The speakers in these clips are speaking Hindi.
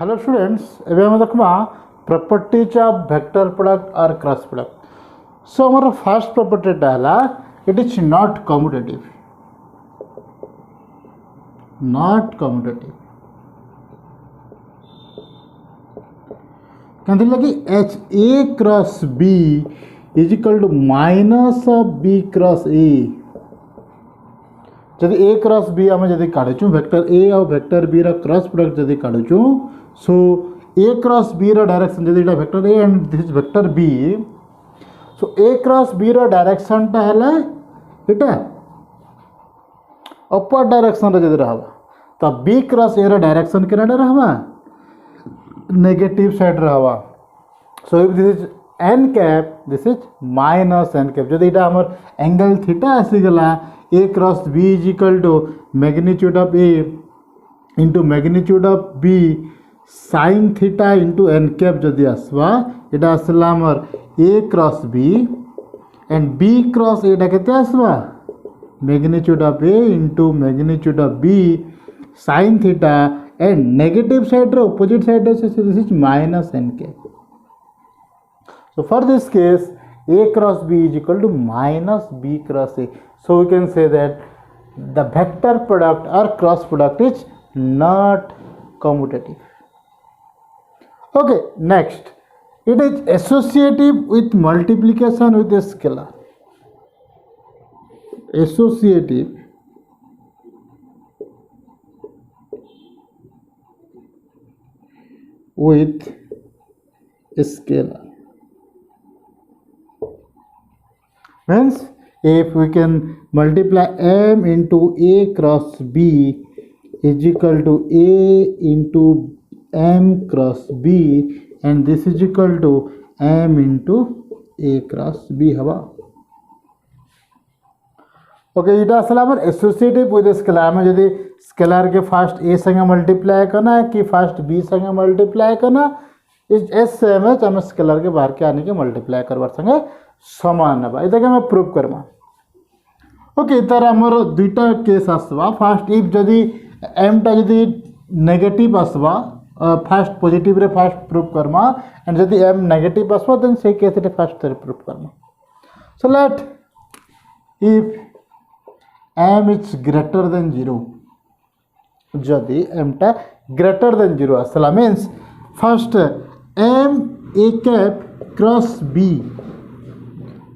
हेलो स्टूडेंट्स एबे हम देखमा प्रॉपर्टीज ऑफ वेक्टर प्रोडक्ट और क्रॉस प्रोडक्ट। सो हमारा फर्स्ट प्रॉपर्टी हला इट इज नॉट कम्यूटेटिव कहते लगे एच A cross B is equal to minus of B cross A. जदि ए क्रॉस बी आम जदि काढ़ुचु वेक्टर ए और वेक्टर बी रो क्रॉस प्रोडक्ट जदि काढ़ुचु सो ए क्रॉस बी रो डायरेक्शन जदि इटा vector A and this vector B so A cross B रो डायरेक्शन टा हला इटा अपवर्ड डायरेक्शन रे जदि रहबा तो बी क्रॉस ए रो डायरेक्शन केनाडा रहबा नेगेटिव साइड रहबा। So if this is N cap this is minus N cap जदि इटा हमर एंगल थीटा आसी गला A cross B is equal to magnitude of A into magnitude of B sine theta into N cap जदि आसवा इटा आसला हमर A cross B and B cross एटा केते आसवा magnitude of A into magnitude of B sine theta and negative side रो opposite side this is minus N cap. So for this case a cross b is equal to minus b cross a. So we can say that the vector product or cross product is not commutative. Okay, next it is associative with multiplication with a scalar. Associative with a scalar means if we can multiply m into a cross b is equal to a into m cross b and this is equal to m into a cross b हवा। ओके इटा असला हमर एसोसिएटिव विथ स्केलार में जदि स्केलार के फर्स्ट a संगे मल्टीप्लाई करना है कि फर्स्ट b संगे मल्टीप्लाई करना इज एस सेम है हम स्केलार के बाहर के आने के मल्टीप्लाई करबार संगे समान है इटा के मैं प्रूव करमा। ओके तार हमर दुईटा केस आसवा फर्स्ट इफ जदि m टा जदि नेगेटिव आसवा फर्स्ट पॉजिटिव रे फर्स्ट प्रूव करमा एंड जदि m नेगेटिव आसवा देन से केस रे फर्स्ट रे प्रूव करमा। So let if m is greater than 0 जदि m टा ग्रेटर देन 0 आसला means first m a cap cross b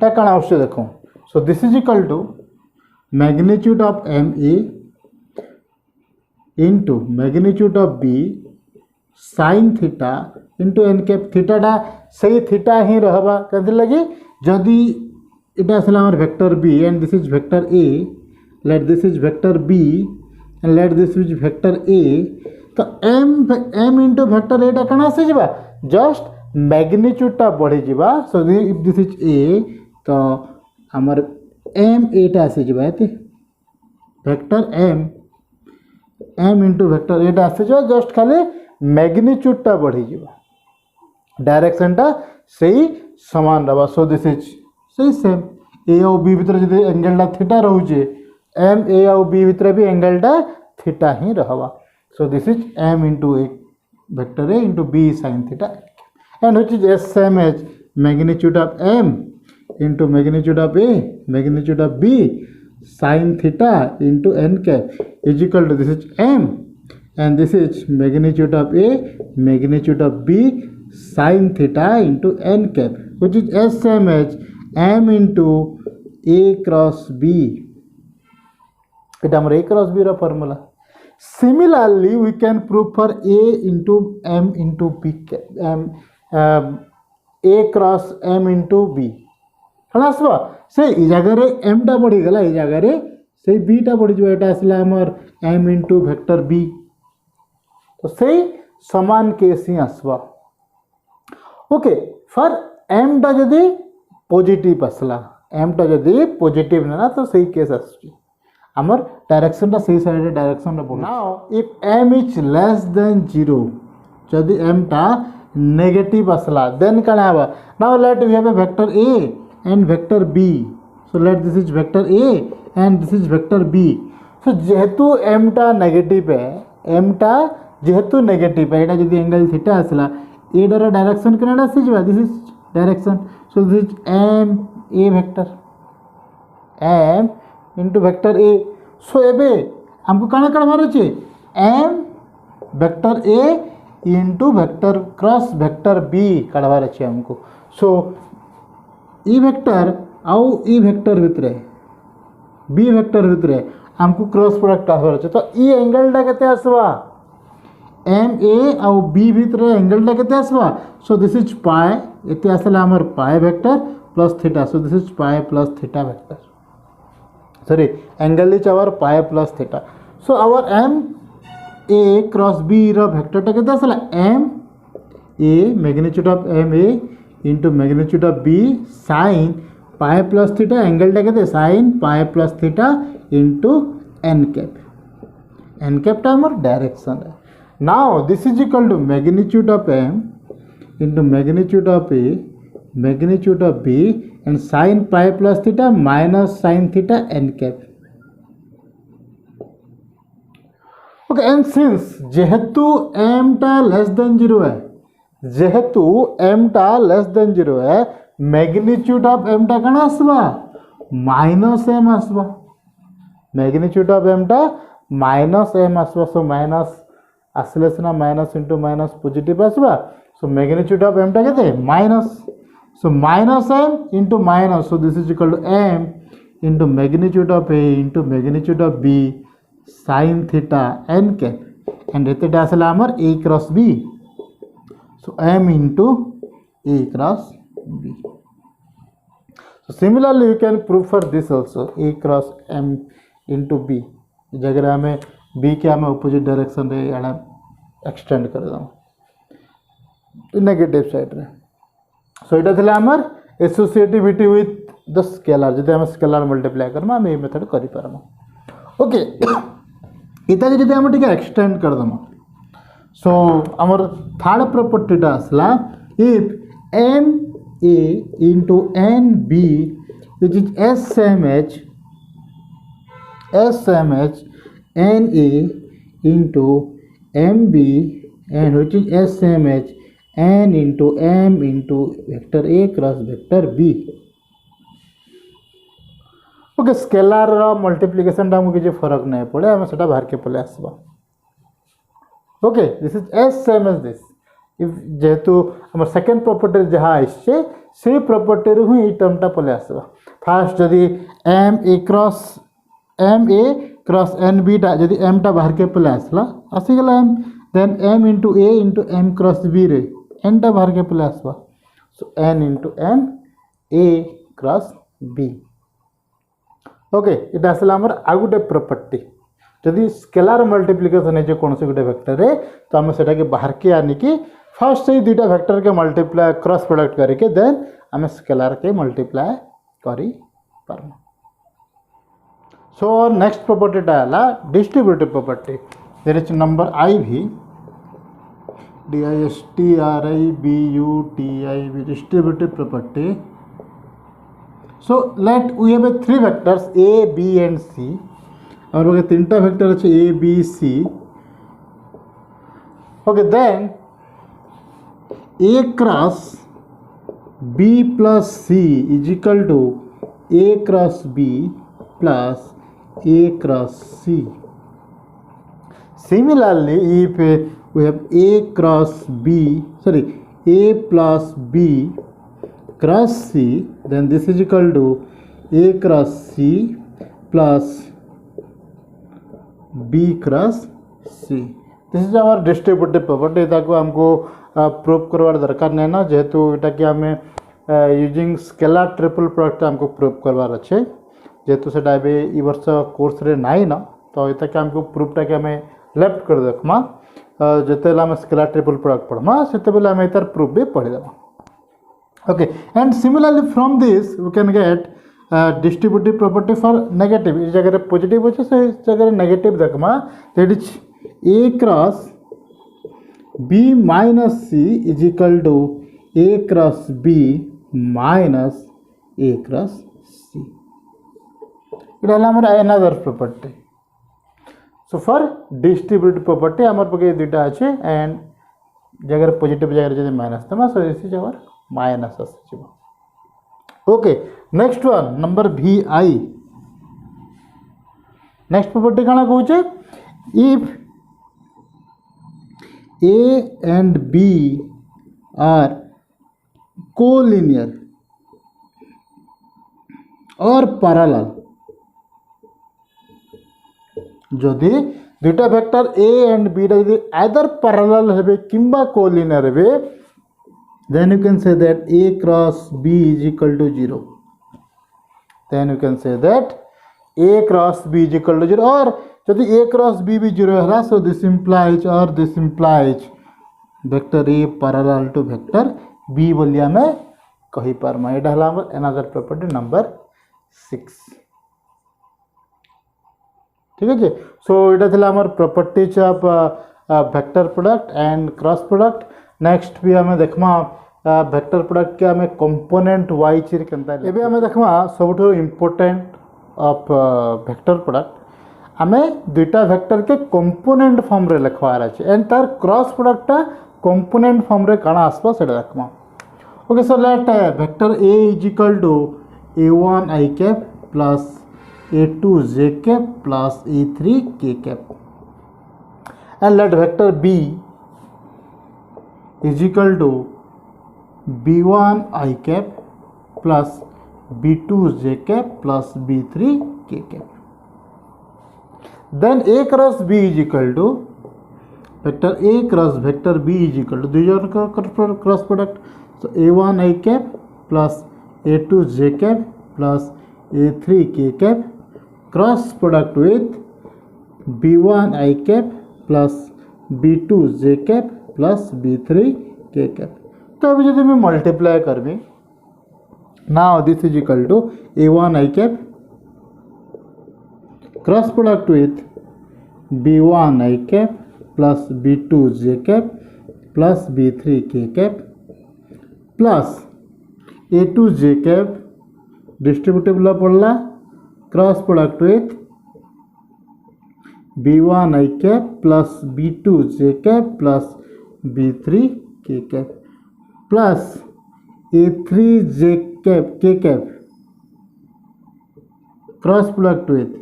टा कण आवश्यक देखो। So this is equal to magnitude of M A into magnitude of B sine theta into N cap थीटाटा सही थीटा ही रहबा कहते लगी जदि इटा आसला हमर vector B and this is vector A let this is vector B and let this is vector A तो m इंटू वेक्टर ए टा कण आसी जिबा जस्ट मैग्नीट्यूड टा बढ़ी जिबा। सो इफ दिस इज ए तो हमर m एटा आसी जिबा एते वेक्टर m इंटू वेक्टर एटा आसी जिबा जस्ट खाली मैग्नीट्यूड टा बढ़ी जिबा डायरेक्शन टा सही समान रहबा। सो दिस इज सही सेम a और b भीतर जदि एंगल टा थीटा रहउजे m a और b भीतर भी एंगल टा थीटा ही रहबा। सो this is m into a vector a into b sin theta and which is s same as magnitude of m into magnitude of a magnitude of b sin theta into n cap is equal to this is m and this is magnitude of a magnitude of b sin theta into n cap which is s same as m into a cross b. It is a cross b रा formula. Similarly we can prove for a into m into b a cross m into b आसवा से जगह एम टा बढ़ी गला जगह से बी टा बढ़ी जाए एटा आसला हमर m इंटू वेक्टर b तो से समान केस ही आसवा। ओके फॉर m टा जदि पॉजिटिव आसला m टा जदि पॉजिटिव ना तो सही केस आसुची हमर डायरेक्शन टा सही साइड डायरेक्शन टा बोल। Now if m is less than 0 जदि m टा नेगेटिव आसला देन कना हबा now let we have a vector a and vector b. So let this is vector a and this is vector b. So जेहेतु m टा नेगेटिव है m टा जेहेतु नेगेटिव एटा जदि एंगल थीटा आसला एडर डायरेक्शन केनाडा आसीजबा this is direction so this is M A vector M into vector A so एबे हमको काना काढबार अछि M vector A into vector cross vector B काढबार अछि हमको सो ई वेक्टर आउ ई वेक्टर भितरे बी वेक्टर भितरे हमको क्रॉस प्रोडक्ट आसबार अछि तो ई एंगलटा केते आसबा एम ए आउ बी भितरे एंगलटा केते आसबा सो दिस इज पाई एते आसला हमर pi vector plus theta so this is pi plus theta vector sorry angle is our pi plus theta so our m a cross b रो वेक्टर टा केते आसला m a magnitude of m a into magnitude of b sin pi plus theta angle टा केते sin pi plus theta into n cap टा हमर डायरेक्शन है now this is equal to magnitude of m into magnitude of a magnitude of b and sin pi plus theta minus sin theta n cap okay and since जेहेतु m टा लेस देन 0 है जेहेतु m टा लेस देन 0 है मैग्नीट्यूड ऑफ m टा कना आसबा माइनस m आसबा मैग्नीट्यूड ऑफ m टा माइनस m आसबा सो माइनस आसले सिना माइनस इंटू माइनस पॉजिटिव आसबा सो मैग्नीट्यूड ऑफ m टा केते minus so minus m into minus so this is equal to m into magnitude of a into magnitude of b sin theta n cap and एतेटा आसला हमर a cross b so m into a cross b so similarly you can prove for this also a cross m into b जगह हमें b के हमें opposite direction रे याडा extend कर दम नेगेटिव साइड रे सो इटा थिला हमर एसोसिएटिविटी विथ द स्केलर जदि हम स्केलर मल्टीप्लाई करम हम ए मेथड करि परम ओके इता जदि हम टिके एक्सटेंड कर दम सो हमर थर्ड प्रॉपर्टी टा असला if m a into n b which is s same as n a into m b and which is s same as n into m into vector a cross vector b okay scalar रो मल्टीप्लिकेशन टा मुझे फरक नहीं पड़े हम सेटा बाहर के पले आसबा okay this is as same as this if जेहेतु हमर सेकंड प्रॉपर्टी जहा आइछे से प्रॉपर्टी रो ही टर्म टा पले आसबा फर्स्ट जदी m a cross n b टा जदी m टा बाहर के पले आसला आसी गेला m then m into a into m cross b रे n टा बाहर के पले आसबा सो n into m a cross b okay इटा आसला हमर आ गुटे प्रॉपर्टी जदी स्केलर मल्टीप्लिकेशन है जे कोनसे गुटे वेक्टर रे तो हम सेटा के बाहर के आनी कि फर्स्ट से दुटा वेक्टर के मल्टीप्लाई क्रॉस प्रोडक्ट करके देन हम स्केलर के मल्टीप्लाई करी परम सो नेक्स्ट प्रॉपर्टी टा हला distributive property there is number i भी distributive distributive property so let we have three vectors a b and c और बगे तीनटा वेक्टर আছে a b c okay then a cross b plus c is equal to a cross b plus a cross c similarly if we have a cross b sorry a plus b cross c then this is equal to a cross c plus b cross c this is our distributive property ताको हमको प्रूव करवार दरकार नहीं ना जेहेतु एटा कि हमें यूजिंग स्केलर ट्रिपल प्रोडक्ट हमको प्रूव करवार अच्छे जेहेतु सेटा ए वर्ष कोर्स रे नाही ना तो एटा कि हमको प्रूफटा कि हमें लेफ्ट कर देखमा जिते आम स्केलर ट्रिपल प्रोडक्ट पढ़मा से आम तार प्रूफ भी पढ़ीदेमा okay and similarly from this we can get distributive property for negative इस जगह पॉजिटिव अच्छे से जगह नेगेटिव देखमा that is A cross B minus C is equal to A cross B minus A cross C it another property so for distributive property आमर पके दुटा अच्छे एंड जगह पॉजिटिव जगह जब माइनस दमा so this is our minus आसीजिवो ओके नेक्स्ट वन नंबर भी आई नेक्स्ट प्रॉपर्टी काना कहूचे if A and B are collinear or parallel जदि दुटा वेक्टर A and B यदि either parallel हेबे किंबा collinear हेबे then you can say that A cross B is equal to 0 then you can say that A cross B is equal to 0 or यदि A cross B भी 0 है so this implies vector A parallel to vector B बोली आमे कही पारमा एटा हला another property number 6 ठीक है जी सो एटा थिला हमर properties of vector product and cross product next भी हमें देखमा vector product के हमें component y चिर केनता एबे हमें देखमा सबठो important of vector product आमे दुटा वेक्टर के कंपोनेंट फॉर्म रे लिखवार अछि एंड तार क्रॉस प्रोडक्ट कंपोनेंट फॉर्म रे काना आसबा सेटा देखमा okay so let vector A is equal to a1 i cap plus a2 j cap plus a3 k cap and let vector B is equal to b1 i cap plus b2 j cap plus b3 k cap then A cross B is equal to vector A cross vector B is equal to these are cross product so A1 I cap plus A2 J cap plus A3 K cap cross product with B1 I cap plus B2 J cap plus B3 K cap तो अभी जब मैं मल्टीप्लाई करबी now this is equal to A1 I cap cross product with b1 i cap plus b2 j cap plus b3 k cap plus a2 j cap distributive law पड़ला cross product with b1 i cap plus b2 j cap plus b3 k cap plus a3 j cap k cap cross product with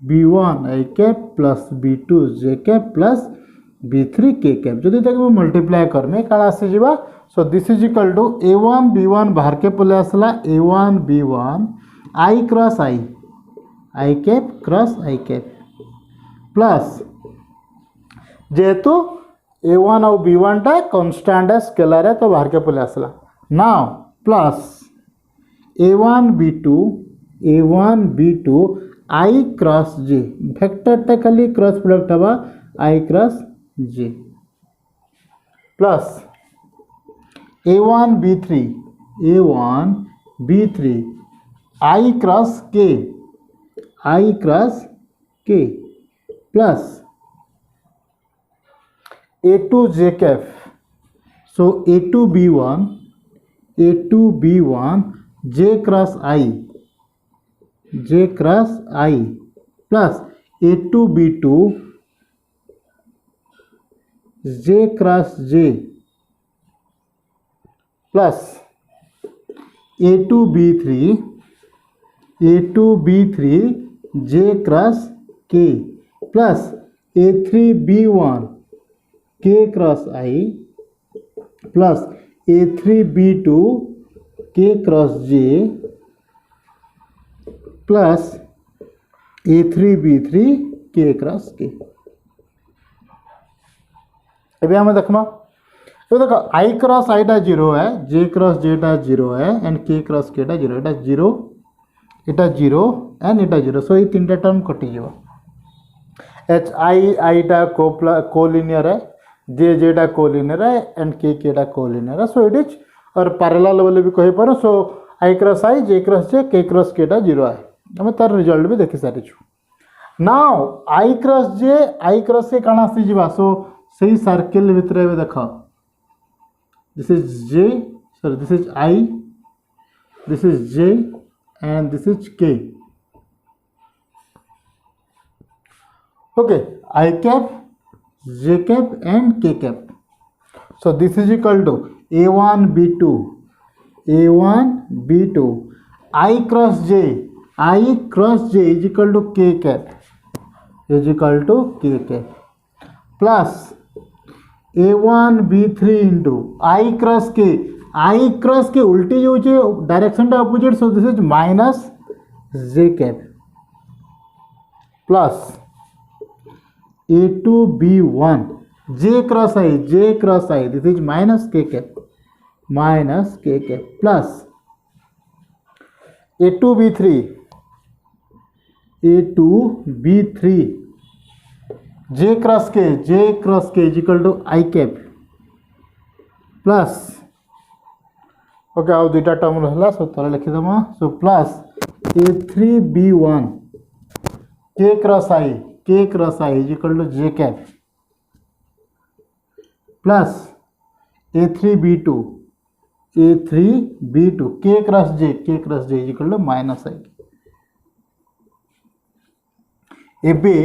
b1 i cap plus b2 j cap plus b3 k cap जदि ताको मल्टीप्लाई करमे काला आसी जिबा so this is equal to a1 b1 बाहर के पले आसला a1 b1 i cross i cap cross i cap plus जेहेतु a1 और b1 टा कांस्टेंट है स्केलर है तो बाहर के पले आसला now plus a1 b2 I cross j vector टा खाली क्रॉस प्रोडक्ट हवा I cross j plus a1 b3 I cross k plus a2 j Kaif so a2 b1 j cross I plus a2 b2 j cross j plus a2 b3 j cross k plus a3 b1 k cross I plus a3 b2 k cross j plus a3 b3 k cross k एबे हमें देखमा तो देखो I क्रॉस I टा 0 है j क्रॉस j टा 0 है एंड k क्रॉस k टा 0 एटा 0 एंड एटा 0 सो ये तीनटा टर्म कटि जीव h I टा कोलिनियर है j टा कोलिनियर है एंड k टा कोलिनियर है सो इट इज और पैरेलल वाले भी कहि पारो सो I cross I j cross j k cross k टा 0 है हमें तार रिजल्ट भी देखि सारी छु नाउ I क्रॉस के काना आसी जीवा सो सही सर्किल भितर में देखो this is j sorry this is I this is j and this is k Okay, I cap, j cap and k cap. So this is equal to a1 b2, a1 b2, I cross j is equal to k cap, is equal to k cap, plus a1 b3 into I cross k उल्टी जो है डायरेक्शन टा opposite, so this is minus j cap, plus a2 b1 j cross I, this is minus k cap, plus a2 b3 j cross k is equal to I cap, plus okay आउ दुईटा टर्म रहा, सो तले लिखिदेम, so plus a3 b1 k cross I is equal to j cap, plus a3 b2 k cross j is equal to minus I. एबे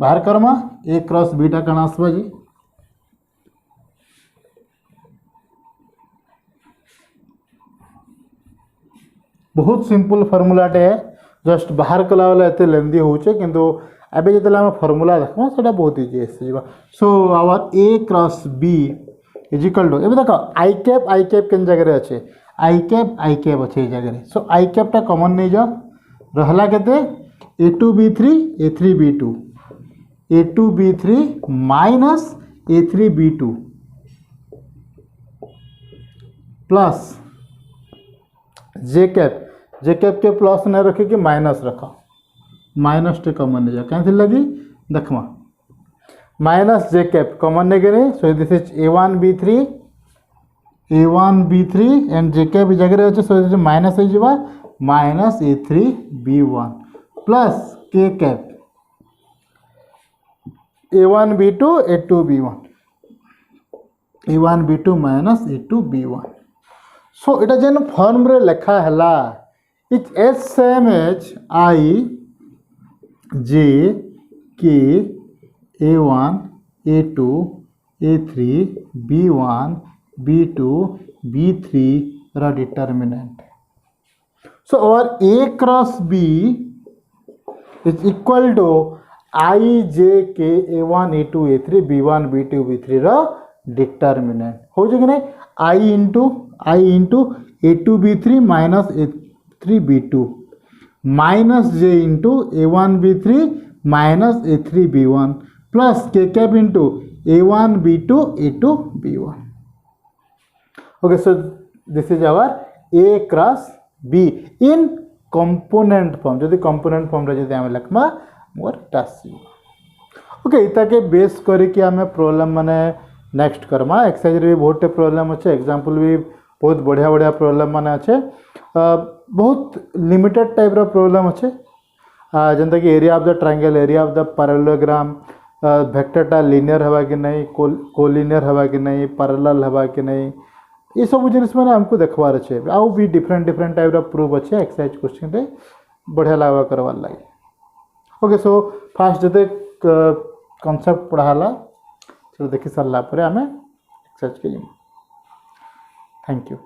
बाहर करमा a क्रॉस बीटा कण आसबा जी, बहुत सिंपल फॉर्मूलाटे है, जस्ट बाहर कला वाला एते लेंदी होचे, किंतु एबे जेतला हम फॉर्मूला देखबा सेटा बहुत इजी आसी जीवा. So our a cross b is equal to, एबे देखो I कैप केन जगह रे अच्छे, I कैप अच्छे ए जगह रे, सो I कैप टा कॉमन नै जा रहला केते a2 b3 minus a3 b2 plus J cap के प्लस न रखे कि माइनस रख, माइनस टे कॉमन नहीं जा कहीं लगी देखमा माइनस जे कैप कॉमन नहीं करे, so this is a1 b3 and J cap जगह अच्छे, सो दिस माइनस हो जावा minus a3 b1 plus k cap a1 b2 a2 b1 a1 b2 minus a2 b1. So इटा जेन फॉर्म रे लिखा हैला it's as same as I j k a1 a2 a3 b1 b2 b3 रा डिटर्मिनेंट. सो और a cross b is equal to I j k a1 a2 a3 b1 b2 b3 रा डिटर्मिनेंट हो जाए कि नहीं, I into a2 b3 minus a3 b2 minus j into a1 b3 minus a3 b1 plus k cap into a1 b2 a2 b1. Okay, so this is our a cross b in component form. जदि कंपोनेंट फॉर्म रे जदि हम लिखमा मोर टासी. ओके, इता के बेस करी कि हमें प्रॉब्लम माने नेक्स्ट करमा. एक्सरसाइज रे बहुत प्रॉब्लम अच्छे, एग्जांपल भी बहुत बढ़िया प्रॉब्लम माने अच्छे, बहुत लिमिटेड टाइप रो प्रॉब्लम अच्छे, जनता कि area of the triangle, area of the parallelogram, वेक्टरटा लिनियर हवा कि नहीं, कोलिनियर हवा कि नहीं, पैरेलल हवा कि नहीं, ये सब जिनिस मैंने हमको देखबार अच्छे. आउ भी डिफरेंट टाइप रो प्रूफ अच्छे एक्सरसाइज क्वेश्चन रे बढ़िया लागवा करवार लगे. ओके, सो फास्ट जते कॉन्सेप्ट पढ़ाला चलो देखि सरला परे हमें एक्सरसाइज के. Thank you.